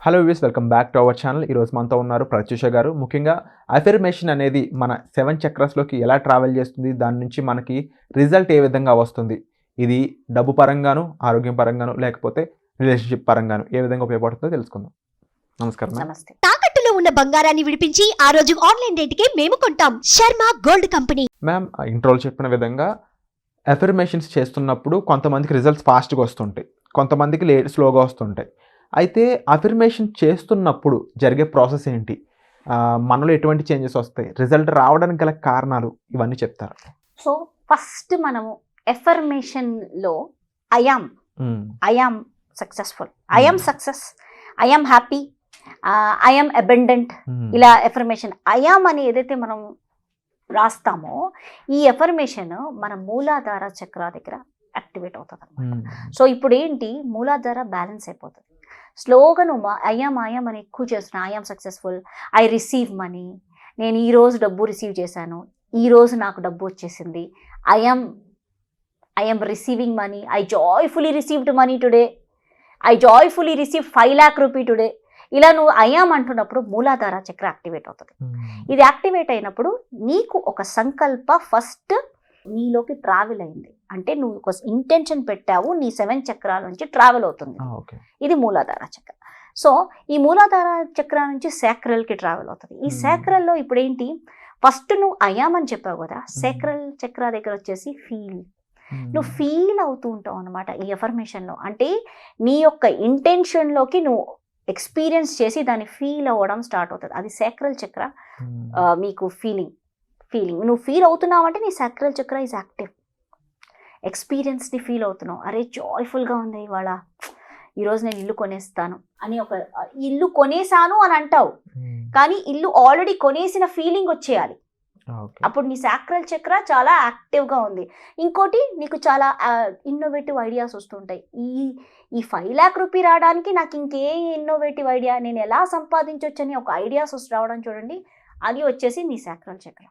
Hello views, welcome back to our channel. ఈరోజు మనతో ఉన్నారు ప్రత్యూష గారు. ముఖ్యంగా అఫర్మేషన్ అనేది మన 7 చక్రస్లోకి ఎలా ట్రావెల్ చేస్తుంది, దాని నుంచి మనకి రిజల్ట్ ఏ విధంగా వస్తుంది, ఇది డబ్బు పరంగాను, ఆరోగ్యం పరంగాను, లేకపోతే రిలేషన్షిప్ పరంగాను ఏ విధంగా ఉపయోగపడుతుందో తెలుసుకుందాం. నమస్కారం. నమస్తే. తాకట్టులో ఉన్న బంగారాన్ని విడిపించి ఆ రోజు ఆన్లైన్ రేటుకే మేము కొంటాం. Sharma gold company. మ్యామ్, ఇంట్రోలో చెప్పిన విధంగా అఫర్మేషన్స్ చేస్తున్నప్పుడు కొంతమందికి రిజల్ట్స్ ఫాస్ట్గా వస్తుంటాయి, కొంతమందికి స్లోగా వస్తుంటాయి. అయితే అఫర్మేషన్ చేస్తున్నప్పుడు జరిగే ప్రాసెస్ ఏంటి, మనలో ఎటువంటి చేంజెస్ వస్తాయి, రిజల్ట్ రావడానికి గల కారణాలు, ఇవన్నీ చెప్తారు. సో ఫస్ట్ మనము ఎఫర్మేషన్లో I am successful, I am success, I am happy, I am abundant, ఇలా ఎఫర్మేషన్ ఐఆమ్ అని ఏదైతే మనం రాస్తామో ఈ ఎఫర్మేషన్ మన మూలాధార చక్ర దగ్గర యాక్టివేట్ అవుతుంది అనమాట. సో ఇప్పుడు ఏంటి, మూలాధార బ్యాలెన్స్ అయిపోతుంది. స్లోగా నువ్వు ఐఆమ్ అని ఎక్కువ చేస్తున్నా, I am successful, I receive money, నేను ఈరోజు డబ్బు రిసీవ్ చేశాను, ఈరోజు నాకు డబ్బు వచ్చేసింది, I'm receiving money, I joyfully received money today, I joyfully receive 5 lakh rupee today. ఇలా నువ్వు ఐఆమ్ అంటున్నప్పుడు మూలాధార చక్ర యాక్టివేట్ అవుతుంది. ఇది యాక్టివేట్ అయినప్పుడు నీకు ఒక సంకల్ప ఫస్ట్ నీలోకి ట్రావెల్ అయింది అంటే నువ్వు ఒక ఇంటెన్షన్ పెట్టావు, నీ 7 చక్రాల నుంచి ట్రావెల్ అవుతుంది. ఇది మూలాధార చక్ర. సో ఈ మూలాధార చక్ర నుంచి సేక్రల్కి ట్రావెల్ అవుతుంది. ఈ సేక్రల్లో ఇప్పుడు ఏంటి, ఫస్ట్ నువ్వు ఐఆమ్ అని చెప్పావు కదా, సేక్రల్ చక్ర దగ్గర వచ్చేసి నువ్వు ఫీల్ అవుతూ ఉంటావు అనమాట ఈ ఎఫర్మేషన్లో. అంటే నీ యొక్క ఇంటెన్షన్లోకి నువ్వు ఎక్స్పీరియన్స్ చేసి దాన్ని ఫీల్ అవ్వడం స్టార్ట్ అవుతుంది. అది సేక్రల్ చక్ర. మీకు ఫీలింగ్ నువ్వు ఫీల్ అవుతున్నావు అంటే నీ సాక్రల్ చక్ర ఈజ్ యాక్టివ్. ఎక్స్పీరియన్స్ని ఫీల్ అవుతున్నావు, అరే జాయ్ఫుల్గా ఉంది ఇవాళ, ఈరోజు నేను ఇల్లు కొనేస్తాను అని, ఒక ఇల్లు కొనేసాను అని అంటావు కానీ ఇల్లు ఆల్రెడీ కొనేసిన ఫీలింగ్ వచ్చేయాలి. అప్పుడు నీ సాక్రల్ చక్ర చాలా యాక్టివ్గా ఉంది. ఇంకోటి, నీకు చాలా ఇన్నోవేటివ్ ఐడియాస్ వస్తుంటాయి. ఈ 5 lakh రూపీ రావడానికి నాకు ఇంకే ఇన్నోవేటివ్ ఐడియా, నేను ఎలా సంపాదించవచ్చు అని ఒక ఐడియాస్ రావడం చూడండి, అది వచ్చేసి నీ సాక్రల్ చక్ర.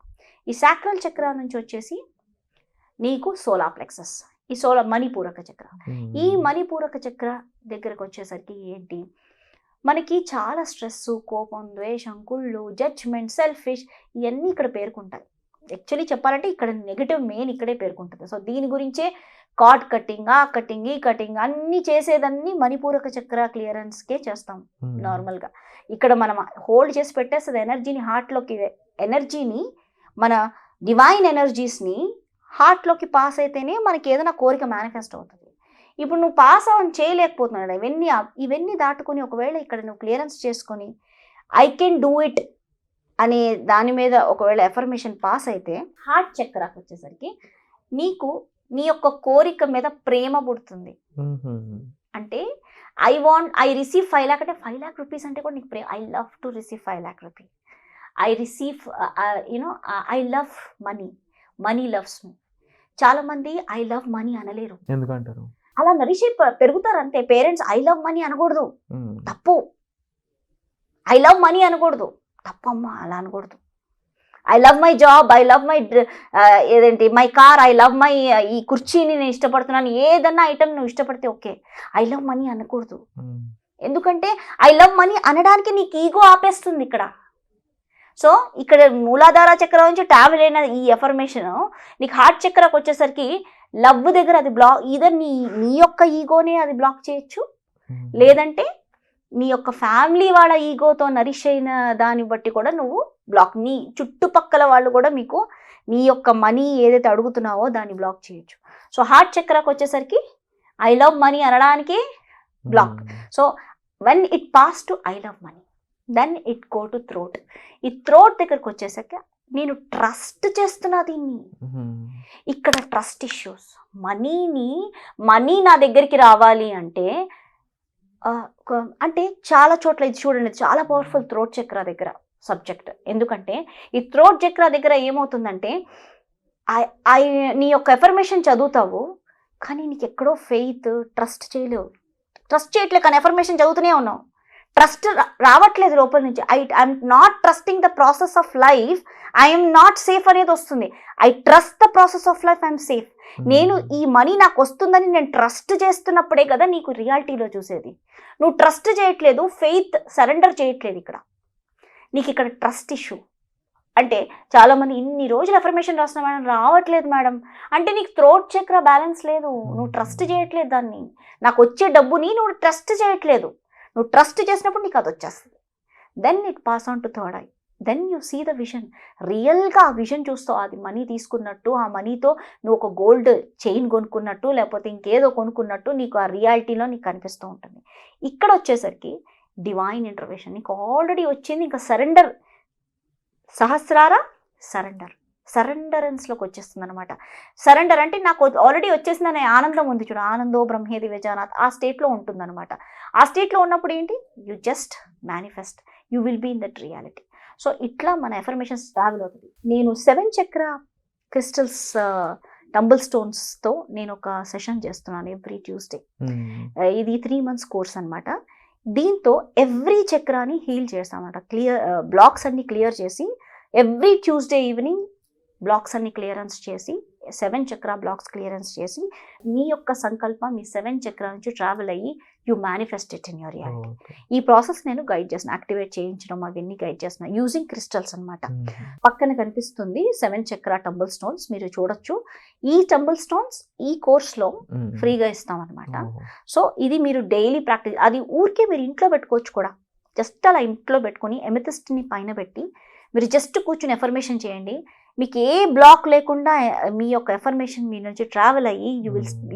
ఈ సాక్రల్ చక్ర నుంచి వచ్చేసి నీకు సోలార్ ప్లెక్సస్, ఈ మణిపూరక చక్ర. ఈ మణిపూరక చక్ర దగ్గరకు వచ్చేసరికి ఏంటి, మనకి చాలా స్ట్రెస్, కోపం, ద్వేషం, కుళ్ళు, జడ్జ్మెంట్, సెల్ఫిష్, ఇవన్నీ ఇక్కడ పేర్కొంటాయి. యాక్చువల్లీ చెప్పాలంటే ఇక్కడ నెగిటివ్ మెయిన్ ఇక్కడే పేర్కొంటుంది. సో దీని గురించే కార్డ్ కట్టింగ్, ఆ కట్టింగ్, ఈ కట్టింగ్ అన్నీ చేసేదన్నీ మణిపూరక చక్ర క్లియరెన్స్కే చేస్తాం నార్మల్గా. ఇక్కడ మనం హోల్డ్ చేసి పెట్టేస్తుంది ఎనర్జీని, హార్ట్లోకి ఎనర్జీని, మన డివైన్ ఎనర్జీస్ని హార్ట్లోకి పాస్ అయితేనే మనకి ఏదైనా కోరిక మేనిఫెస్ట్ అవుతుంది. ఇప్పుడు నువ్వు పాస్ ఆన్ చేయలేకపోతున్నాడు, ఇవన్నీ దాటుకొని ఒకవేళ ఇక్కడ నువ్వు క్లియరెన్స్ చేసుకొని ఐ కెన్ డూ ఇట్ అనే దాని మీద ఒకవేళ ఎఫర్మేషన్ పాస్ అయితే హార్ట్ చక్రాకి వచ్చేసరికి నీకు నీ యొక్క కోరిక మీద ప్రేమ పుడుతుంది. అంటే ఐ రిసీవ్ 5 lakh అంటే 5 lakh రూపీస్ అంటే కూడా నీకు ప్రేమ. I love to receive 5 lakh rupee. I receive I love money loves me. చాలా మంది ఐ లవ్ మనీ అనలేరు. ఎందుకంటారు? అలా నరిషి పెరుగుతారు అంతే. పేరెంట్స్ ఐ లవ్ మనీ అనకూడదు, తప్పు. ఐ లవ్ మనీ అనకూడదు, తప్పమ్మా, అలా అనకూడదు. I love my job, I love my my car, I love my ఈ కుర్చీని నేను ఇష్టపడుతున్నాను, ఏదన్నా ఐటమ్ నువ్వు ఇష్టపడితే ఓకే. ఐ లవ్ మనీ అనకూడదు. ఎందుకంటే ఐ లవ్ మనీ అనడానికి నీకు ఈగో ఆపేస్తుంది ఇక్కడ. సో ఇక్కడ మూలాధార చక్ర నుంచి ట్రావెల్ అయిన ఈ ఎఫర్మేషన్ నీకు హార్ట్ చక్రకు వచ్చేసరికి లవ్ దగ్గర అది బ్లాక్, ఈధర్ నీ యొక్క ఈగోనే అది బ్లాక్ చేయొచ్చు, లేదంటే నీ యొక్క ఫ్యామిలీ వాళ్ళ ఈగోతో నరిష్ అయిన దాన్ని బట్టి కూడా నువ్వు బ్లాక్, నీ చుట్టుపక్కల వాళ్ళు కూడా మీకు నీ యొక్క మనీ ఏదైతే అడుగుతున్నావో దాన్ని బ్లాక్ చేయొచ్చు. సో హార్ట్ చక్రకు వచ్చేసరికి ఐ లవ్ మనీ అనడానికి block. So when it pass to I love money, then it go to throat. ఈ థ్రోట్ దగ్గరకు వచ్చేసరికి నేను ట్రస్ట్ చేస్తున్నా దీన్ని. ఇక్కడ ట్రస్ట్ ఇష్యూస్, మనీ నా దగ్గరికి రావాలి అంటే చాలా చోట్ల ఇది చూడండి, చాలా పవర్ఫుల్ థ్రోట్ చక్ర దగ్గర సబ్జెక్ట్. ఎందుకంటే ఈ థ్రోట్ చక్ర దగ్గర ఏమవుతుందంటే నీ యొక్క ఎఫర్మేషన్ చదువుతావు కానీ నీకు ఎక్కడో ఫెయిత్, ట్రస్ట్ చేయట్లేదు కానీ ఎఫర్మేషన్ చదువుతూనే ఉన్నావు, ట్రస్ట్ రావట్లేదు లోపల నుంచి. I'm not trusting the process of life, I'm not safe అనేది వస్తుంది. I trust the process of life, I'm safe. నేను ఈ మనీ నాకు వస్తుందని నేను ట్రస్ట్ చేస్తున్నప్పుడే కదా నీకు రియాలిటీలో చూసేది. నువ్వు ట్రస్ట్ చేయట్లేదు, ఫెయిత్ సరెండర్ చేయట్లేదు. ఇక్కడ నీకు ఇక్కడ ట్రస్ట్ ఇష్యూ. అంటే చాలామంది ఇన్ని రోజులు అఫర్మేషన్ రాస్తున్నా మేడం రావట్లేదు మేడం అంటే నీకు థ్రోట్ చక్ర బ్యాలెన్స్ లేదు, నువ్వు ట్రస్ట్ చేయట్లేదు దాన్ని. నాకు వచ్చే డబ్బుని నువ్వు ట్రస్ట్ చేయట్లేదు. నువ్వు ట్రస్ట్ చేసినప్పుడు నీకు అది వచ్చేస్తుంది. Then it pass on to third eye, then you see the vision. రియల్గా ఆ విజన్ చూస్తావు. అది మనీ తీసుకున్నట్టు, ఆ మనీతో నువ్వు ఒక గోల్డ్ చైన్ కొనుక్కున్నట్టు, లేకపోతే ఇంకేదో కొనుక్కున్నట్టు నీకు ఆ రియాలిటీలో నీకు కనిపిస్తూ ఉంటుంది. ఇక్కడ వచ్చేసరికి డివైన్ ఇంటర్వెన్షన్ నీకు ఆల్రెడీ వచ్చింది. ఇంకా సరెండర్, సహస్రార సరెండరెన్స్లోకి వచ్చేస్తుంది అనమాట. సరెండర్ అంటే నాకు ఆల్రెడీ వచ్చేసింది అనే ఆనందం ఉంది చూడు, ఆనందో బ్రహ్మేది విజానాథ్, ఆ స్టేట్లో ఉంటుందన్నమాట. ఆ స్టేట్లో ఉన్నప్పుడు ఏంటి, you just manifest, you will be in that reality. So ఇట్లా మన ఎఫర్మేషన్స్ ట్రావెల్ అవుతుంది. నేను 7 చక్ర క్రిస్టల్స్ టంబుల్ స్టోన్స్తో నేను ఒక సెషన్ చేస్తున్నాను ఎవ్రీ ట్యూస్డే. ఇది 3 months కోర్స్ అనమాట. దీంతో ఎవ్రీ చక్రాని హీల్ చేస్తామన్నమాట. బ్లాక్స్ అన్ని క్లియర్ చేసి ఎవ్రీ ట్యూస్డే ఈవినింగ్ బ్లాక్స్ అన్ని క్లియరెన్స్ చేసి 7 చక్ర బ్లాక్స్ క్లియరెన్స్ చేసి మీ యొక్క సంకల్పం మీ 7 చక్ర నుంచి ట్రావెల్ అయ్యి you manifest it in your reality. ఈ ప్రాసెస్ నేను గైడ్ చేస్తున్నాను, యాక్టివేట్ చేయించడం అవన్నీ గైడ్ చేస్తున్నాను యూజింగ్ క్రిస్టల్స్ అనమాట. పక్కన కనిపిస్తుంది 7 చక్ర టంబుల్ స్టోన్స్, మీరు చూడొచ్చు. ఈ టంబుల్ స్టోన్స్ ఈ కోర్స్లో ఫ్రీగా ఇస్తాం అనమాట. సో ఇది మీరు డైలీ ప్రాక్టీస్, అది ఊరికే మీరు ఇంట్లో పెట్టుకోవచ్చు కూడా. జస్ట్ అలా ఇంట్లో పెట్టుకొని ఎమెథిస్ట్ని పైన పెట్టి మీరు జస్ట్ కూర్చుని ఎఫర్మేషన్ చేయండి. మీకు ఏ బ్లాక్ లేకుండా మీ యొక్క ఎఫర్మేషన్ మీ నుంచి ట్రావెల్ అయ్యి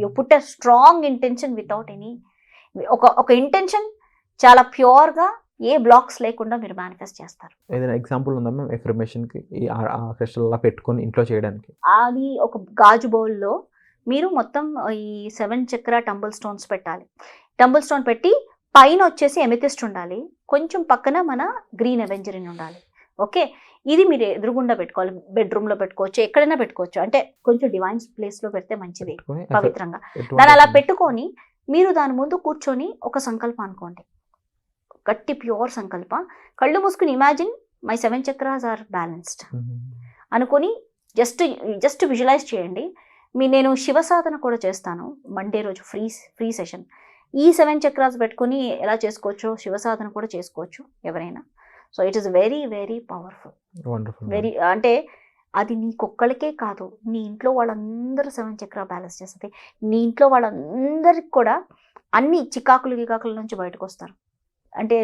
you put a strong intention without any ఒక ఇంటెన్షన్ చాలా ప్యూర్గా ఏ బ్లాక్స్ లేకుండా మీరు మేనిఫెస్ట్ చేస్తారు. ఏదైనా ఎగ్జాంపుల్ ఉందా మ్యామ్ ఎఫర్మేషన్కి క్రిస్టల్ అలా పెట్టుకొని ఇంట్లో చేయడానికి? అది ఒక గాజు బౌల్లో మీరు మొత్తం ఈ 7 చక్ర టంబుల్ స్టోన్స్ పెట్టాలి. టంబుల్ స్టోన్ పెట్టి పైన వచ్చేసి ఎమెథిస్ట్ ఉండాలి, కొంచెం పక్కన మన గ్రీన్ అవెంజరిన్ ఉండాలి. ఓకే, ఇది మీరు ఎదురుగుండా పెట్టుకోవాలి. బెడ్రూమ్లో పెట్టుకోవచ్చు, ఎక్కడైనా పెట్టుకోవచ్చు. అంటే కొంచెం డివైన్ ప్లేస్లో పెడితే మంచిది, పవిత్రంగా. దాన్ని అలా పెట్టుకొని మీరు దాని ముందు కూర్చొని ఒక సంకల్పం అనుకోండి, గట్టి ప్యూర్ సంకల్ప. కళ్ళు మూసుకుని imagine my 7 chakras are balanced అనుకొని జస్ట్ విజువలైజ్ చేయండి. నేను శివ సాధన కూడా చేస్తాను మండే రోజు, ఫ్రీ సెషన్. ఈ 7 చక్రాస్ పెట్టుకుని ఎలా చేసుకోవచ్చో శివ సాధన కూడా చేసుకోవచ్చు ఎవరైనా. So it is very very powerful, very. అంటే అది నీకొక్కళ్ళకే కాదు, నీ ఇంట్లో వాళ్ళందరూ 7 చక్ర బ్యాలెన్స్ చేస్తుంది. నీ ఇంట్లో వాళ్ళందరికి కూడా అన్ని చికాకుల నుంచి బయటకు వస్తారు. అంటే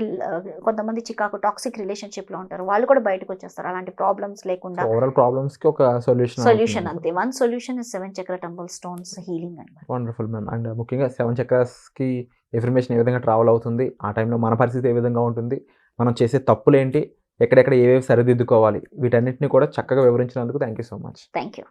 కొంతమంది టాక్సిక్ రిలేషన్షిప్లో ఉంటారు, వాళ్ళు కూడా బయటకు వచ్చేస్తారు అలాంటి ప్రాబ్లమ్స్ లేకుండా. ఓవరాల్ ప్రాబ్లమ్స్కి ఒక సొల్యూషన్ అంతే. వన్ సొల్యూషన్ ఇస్ 7 చక్ర టెంపుల్ స్టోన్స్ హీలింగ్ అనమాట. Wonderful ma'am. అండ్ ముఖ్యంగా 7 చక్రాస్కి ఇన్ఫర్మేషన్ ఏ విధంగా ట్రావెల్ అవుతుంది, ఆ టైంలో మన పరిస్థితి ఏ విధంగా ఉంటుంది, మనం చేసే తప్పులేంటి, ఎక్కడెక్కడ ఏవేవి సరిదిద్దుకోవాలి, వీటన్నిటిని కూడా చక్కగా వివరించినందుకు thank you so much. Thank you.